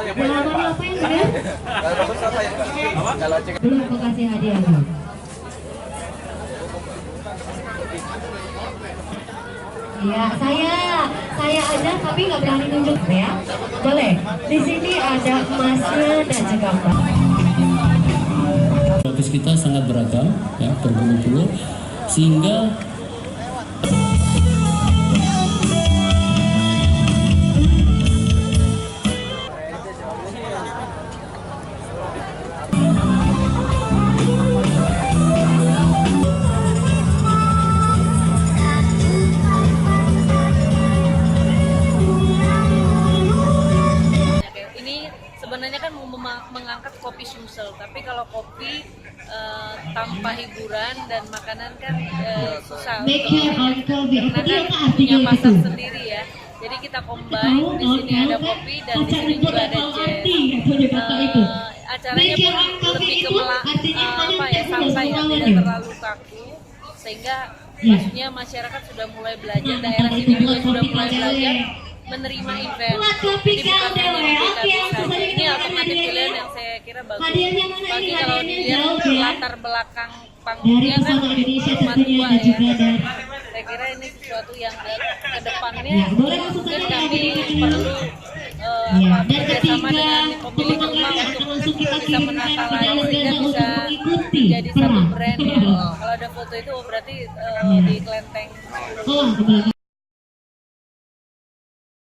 Jawaban apa yang benar? Belum aku kasih hadiah dulu. Ya, saya aja tapi nggak berani nunjuk ya. Boleh. Di sini ada emasnya dan juga mbak. Ofis kita sangat beragam, ya, berpuluh-puluh, sehingga sebenarnya kan mau mengangkat kopi Sumsel, tapi kalau kopi tanpa hiburan dan makanan kan susah. Karena kan punya pasar sendiri ya. Jadi kita combine, di sini ada kopi dan di sini juga ada jazz. Acaranya pun lebih ke santai ya, tidak terlalu kaku, sehingga maksudnya masyarakat sudah mulai belajar, daerah sini juga sudah mulai belajar menerima event. Jadi bukan hanya di DKB saja. Ini alternatif pilihan yang saya kira bagus. Bagi kalau dilihat latar belakang panggungnya kan rumah tua ya. Saya kira ini sesuatu yang ke depannya mungkin kami perlu bekerjasama dengan pemilik rumah untuk bisa menata lagi sehingga bisa jadi satu brand ya. Kalau ada foto itu berarti di kelenteng.